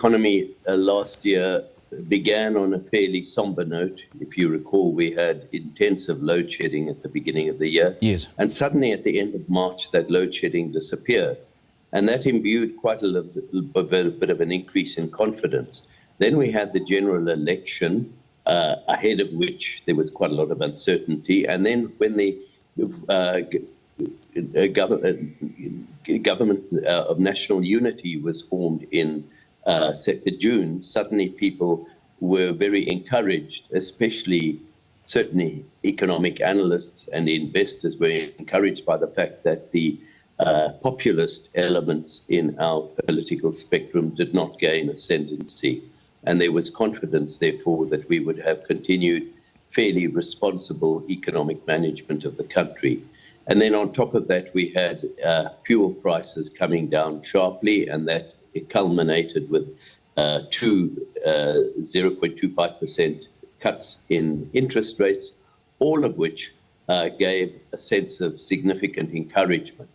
economy last year began on a fairly somber note. If you recall, we had intensive load shedding at the beginning of the year. Yes. And suddenly at the end of March, that load shedding disappeared. And that imbued quite a bit of an increase in confidence. Then we had the general election, ahead of which there was quite a lot of uncertainty. And then when the government of national unity was formed in June, suddenly people were very encouraged, especially certainly economic analysts and investors were encouraged by the fact that the populist elements in our political spectrum did not gain ascendancy. And there was confidence, therefore, that we would have continued fairly responsible economic management of the country. And then on top of that, we had fuel prices coming down sharply, and that it culminated with 0.25% cuts in interest rates, all of which gave a sense of significant encouragement.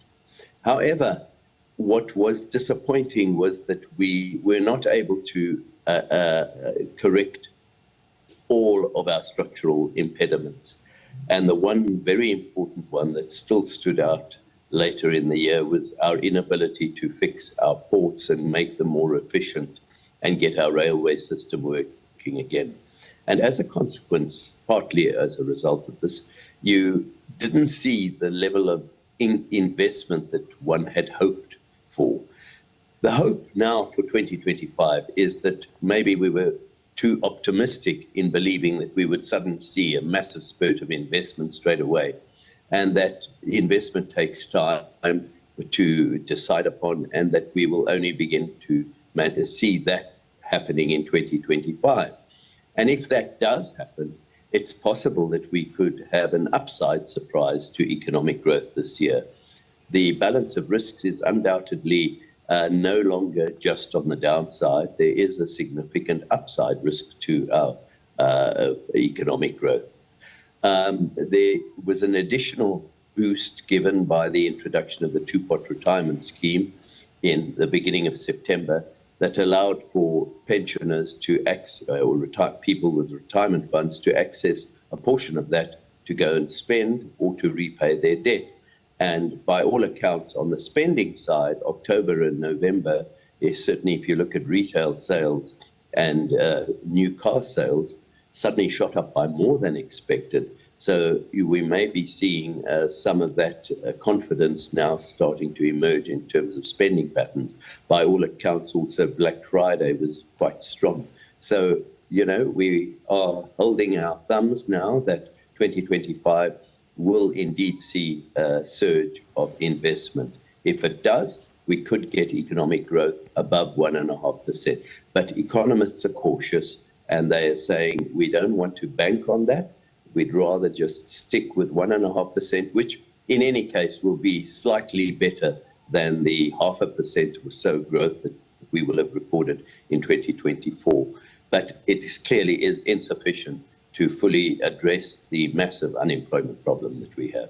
However, what was disappointing was that we were not able to correct all of our structural impediments. And the one very important one that still stood out later in the year was our inability to fix our ports and make them more efficient and get our railway system working again. And as a consequence, partly as a result of this, you didn't see the level of investment that one had hoped for. The hope now for 2025 is that maybe we were too optimistic in believing that we would suddenly see a massive spurt of investment straight away, and that investment takes time to decide upon, and that we will only begin to see that happening in 2025. And if that does happen, it's possible that we could have an upside surprise to economic growth this year. The balance of risks is undoubtedly no longer just on the downside. There is a significant upside risk to our economic growth. There was an additional boost given by the introduction of the two-pot retirement scheme in the beginning of September that allowed for pensioners to people with retirement funds to access a portion of that to go and spend or to repay their debt. And by all accounts, on the spending side, October and November, certainly if you look at retail sales and new car sales, suddenly shot up by more than expected. So we may be seeing some of that confidence now starting to emerge in terms of spending patterns. By all accounts, also Black Friday was quite strong. So, we are holding our thumbs now that 2025 will indeed see a surge of investment. If it does, we could get economic growth above 1.5%. But economists are cautious, and they are saying we don't want to bank on that. We'd rather just stick with 1.5%, which in any case will be slightly better than the 0.5% or so growth that we will have recorded in 2024. But it clearly is insufficient to fully address the massive unemployment problem that we have.